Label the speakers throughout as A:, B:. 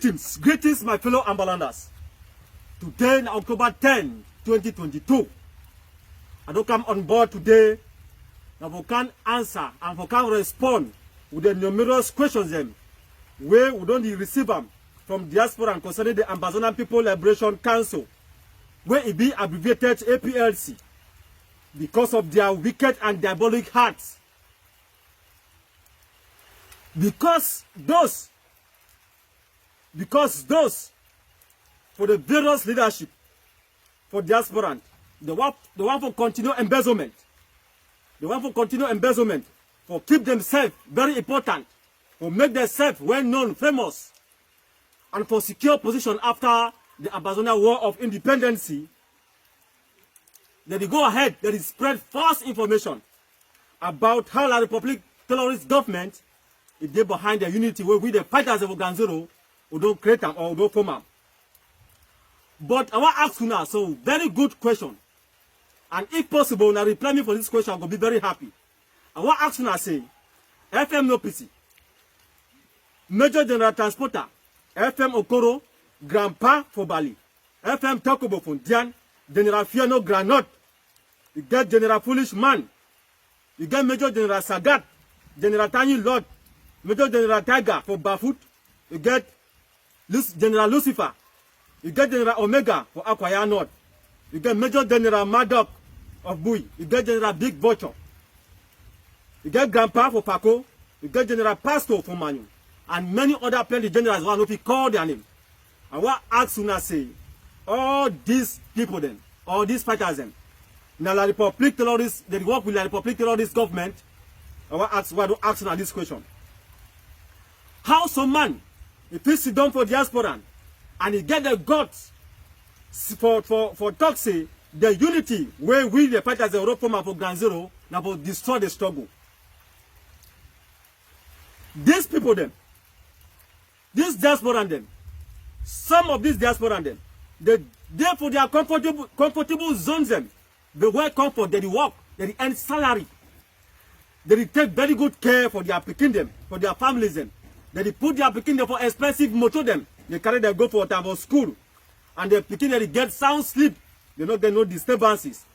A: Greetings, my fellow Ambalanders. Today, October 10, 2022. I don't come on board today. Now we can answer and we can respond with the numerous questions them where we don't receive them from Diaspora and concerning the Ambazonia People Liberation Council, where it be abbreviated APLC, because of their wicked and diabolic hearts. Because those for the various leadership for Diaspora, the one for continue embezzlement, for keep themselves very important, for make themselves well known, famous, and for secure position after the Ambazonia War of Independence. That they go ahead, that is spread false information about how the Republic terrorist government is there behind the unity where we the fighters of Ganzero who don't create them or don't form them. But I want to ask you now, so very good question. And if possible, now reply me for this question, I'm going to be very happy. I want to ask you now, say, FM no PC, Major General Transporter, FM Okoro, Grandpa for Bali, FM Takobo for Dian, General Fiano Granot, you get General Foolish Man, you get Major General Sagat, General Tiny Lord, Major General Tiger for Bafut, you get General Lucifer, you get General Omega for Akwaya North, you get Major General Maddock of Bui, you get General Big Butcher, you get Grandpa for Paco, you get General Pastor for Manu, and many other plenty generals who if you call their name. I want to ask you now, say, all these people then, all these fighters then, now the Republic terrorists, they work with the Republic terrorist government. I want to ask you now this question. How some man, if he sit down for Diaspora and he get the guts for talk say the unity where we the fighters Europe for Ground Zero now for destroy the struggle. These people then, this Diaspora them, some of these Diaspora them, they for their comfortable zones them, they work comfort, they work, they earn salary, they take very good care for their picking them, for their families them. They put their picking them for expensive motor them. They carry them go for whatever school. And they picking they get sound sleep. They don't get no disturbances.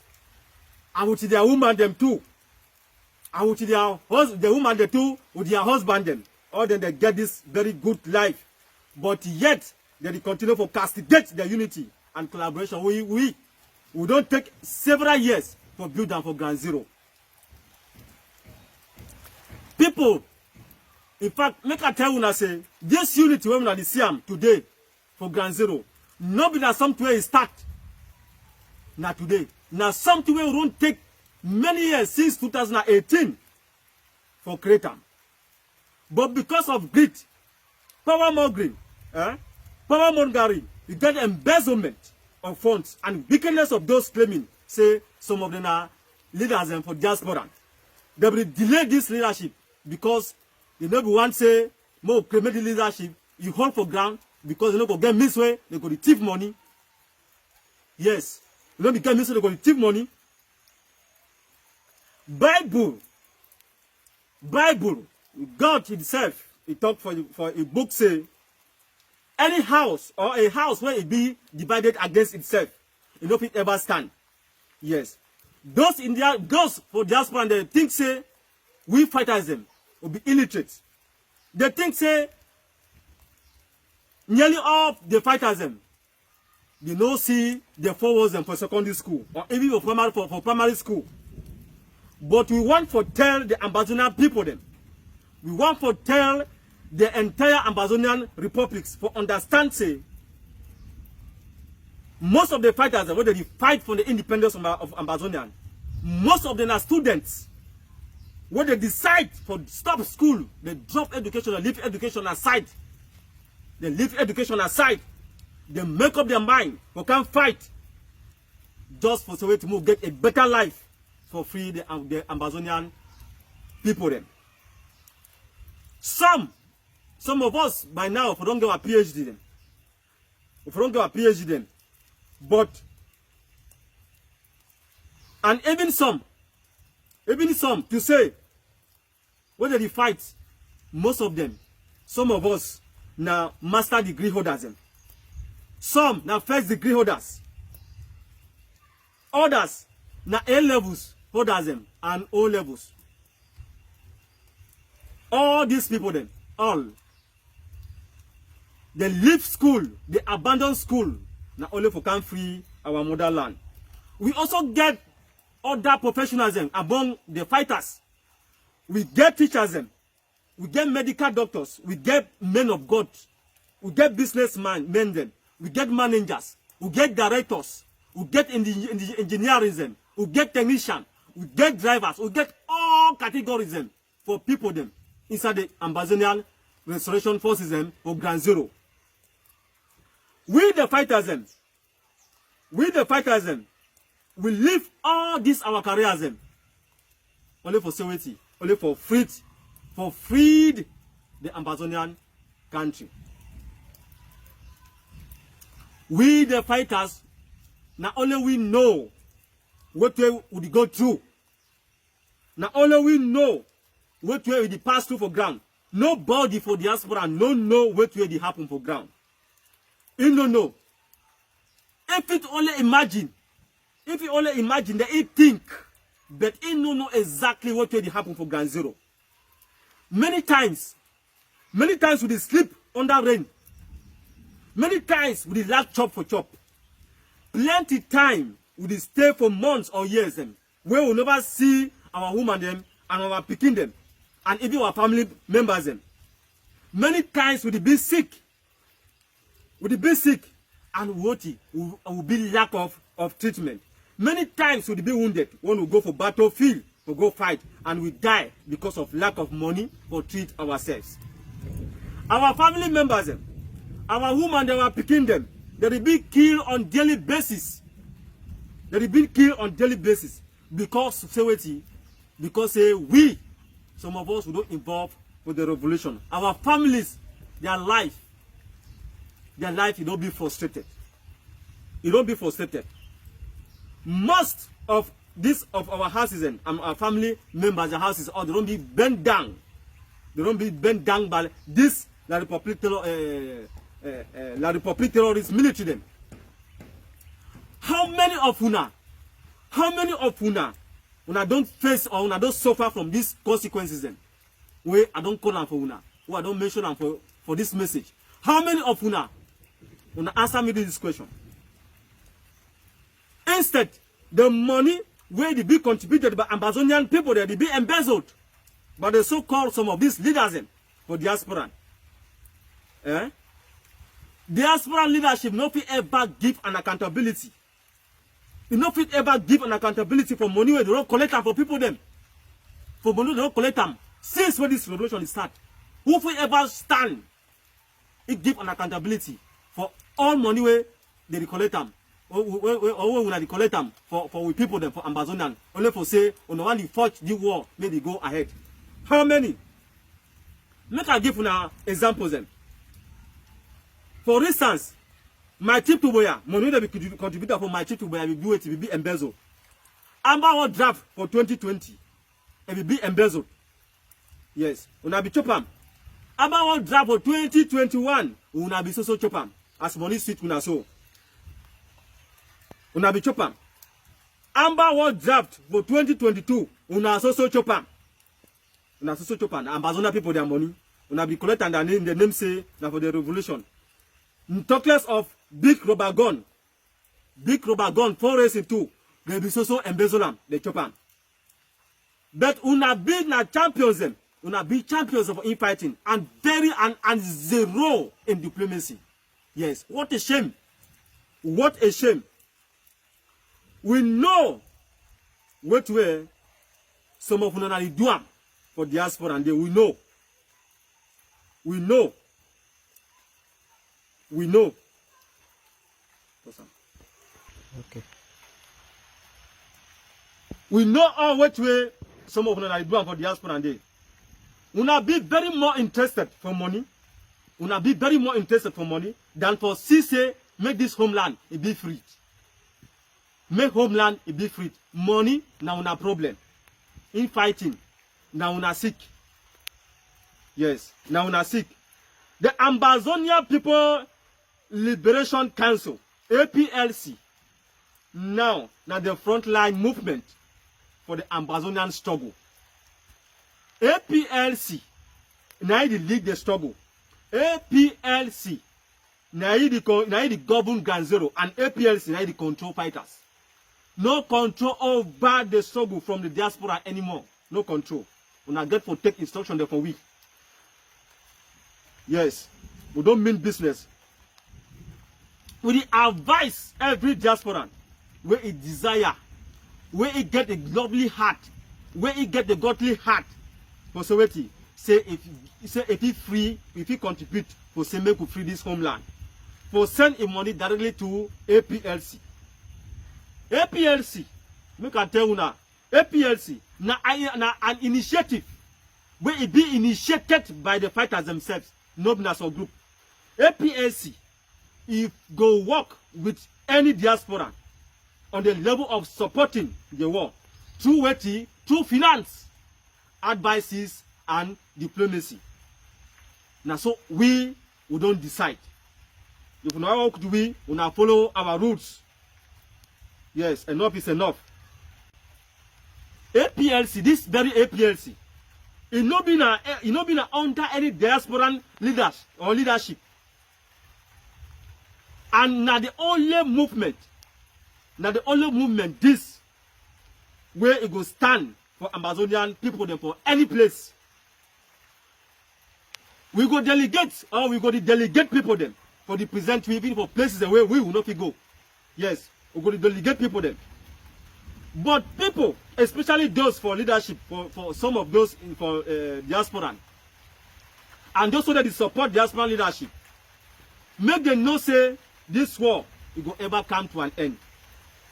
A: And with their woman them too. And with their the woman them too, with their husband them. All then they get this very good life. But yet they continue to castigate their unity and collaboration. We don't take several years for build and for Ground Zero. People, in fact, make I tell you now, say, this unity when we see them today for Ground Zero, nobody has something where it start. Now today. Now something where we don't take many years since 2018 for create them. But because of greed, power mongering, power mongering, you get embezzlement of funds and wickedness of those claiming, say, some of them are leaders and for Diaspora. They will delay this leadership because you never want to say more criminal leadership, you hold for ground because you know go get misway, they go to thief money. Yes, you don't get misway, they go to thief money. Bible, God himself, he talked for a book say, any house or a house where it be divided against itself, you know if it ever stand. Yes. Those India, those for Diaspora, and they think say, we fighters them will be illiterate. They think say nearly all the fighters them they don't see the forwards them for secondary school or even for primary school. But we want to tell the Ambazonia people them. We want to tell the entire Ambazonian republics for understand say most of the fighters whether they fight for the independence of Ambazonia, most of them are students. When they decide for stop school, they drop education and leave education aside. They leave education aside. They make up their mind for can fight just for so way to move, get a better life for free the Ambazonian people then. Some of us by now, if we don't get a PhD then, but and even some to say whether they fight, most of them, some of us na master degree holders them. Some na first degree holders. Others na A levels holders them and O levels. All these people then, all they leave school, they abandon school, now only for come free our motherland. We also get other professionals them among the fighters. We get teachers them, we get medical doctors, we get men of God, we get businessmen, men them, we get managers, we get directors, we get in the engineering them, we get technicians, we get drivers, we get all categories them for people them inside the Ambazonian Restoration Forces them for Ground Zero. We the fighters them, we leave all these our careers them only for security, only for freed the Ambazonian country. We the fighters, not only we know what we would go through, not only we know what we would pass through for ground. Nobody for diaspora no know what will happen for ground. You don't know. If it only imagine that he think, but he don't know exactly what will happen for Ground Zero. Many times we sleep under rain. Many times we lack chop for chop. Plenty time we stay for months or years them, where we never see our woman them and our picking them, and even our family members them. Many times we be sick. And what will be lack of treatment. Many times we be wounded when we go for battlefield, we go fight, and we die because of lack of money for treat ourselves. Our family members them, our women they were picking them, they be killed on daily basis. Because we, some of us, we don't involve with the revolution. Our families, their life, you don't be frustrated. You don't be frustrated. Most of our houses and our family members' houses, or they don't be bent down. They don't be bent down by this La République terrorist military them. How many of una don't face or una don't suffer from these consequences then? Where I don't call them for una, where I don't mention them for this message. How many of una answer me this question? Instead, the money where they be contributed by Ambazonian people, they be embezzled by the so-called some of these leaders for diaspora. Diaspora leadership no fit ever give an accountability. You no fit ever give an accountability for money where they don't collect them for people them. For money they don't collect them. Since when this revolution is start, who will ever stand? It give an accountability for all money where they collect them. Or when they collect them for we people them for Ambazonian. Only for say on the one they fought the war, maybe go ahead. How many? Make I give you examples them. For instance, my trip to Boya, money that we could contribute for my trip to Boya will be embezzled. Amber draft for 2020, it will be embezzled. Yes, una be chopam. Amber draft for 2021, una be so chopam. As money sweet una so. Una be chopam. Amber draft for 2022, una so chopam. Una so chopam. Ambazonia people their money. Una be collect and the name say na for the revolution. Talk less of big rubber gun, 4 racing too. They be so embezzle them, they chop them. But una be na champions them, una be champions of infighting and and zero in diplomacy. Yes, what a shame. What a shame. We know what way some of una do them for diaspora and they we know. Okay. We know all what way some of them are doing for diaspora and they. Una be very more interested for money. Una be very more interested for money than for CC make this homeland it be free. Make homeland it be free. Money now una problem. In fighting now una sick. Yes, now una sick. The Ambazonia People Liberation Council, APLC, now the frontline movement for the Ambazonian struggle. APLC, now they lead the struggle. APLC, now they govern Ground Zero, and APLC now they control fighters. No control over the struggle from the diaspora anymore. No control. We not get for take instruction there for we. Yes, we don't mean business. We advise every diasporan where it desire, where it get a lovely heart, where it get the godly heart for Soweto. Say if he free, if he contribute for say make we free this homeland, for send him money directly to APLC. APLC, make I tell you now, APLC na an initiative where it be initiated by the fighters themselves, not as a group. APLC, if go work with any diaspora on the level of supporting the war through weighty, through finance, advices, and diplomacy. Now, so we don't decide. If we not work, we not follow our rules. Yes, enough is enough. APLC, this very APLC, it not been under any diasporan leaders or leadership. And now the only movement, this where it go stand for Ambazonian people them for any place. We go delegate, or we go to delegate people them for the present even for places where we will not go. Yes, we go to delegate people them. But people, especially those for leadership, for some of those for diaspora, and those that support diaspora leadership, make them know say this war it will ever come to an end.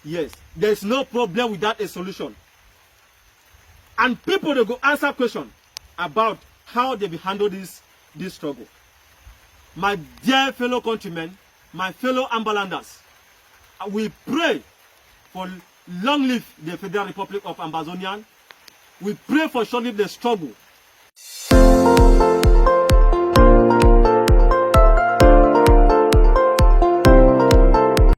A: Yes, there is no problem without a solution. And people they go answer questions about how they will handle this struggle. My dear fellow countrymen, my fellow Ambalanders, we pray for long live the Federal Republic of Ambazonia. We pray for short live the struggle.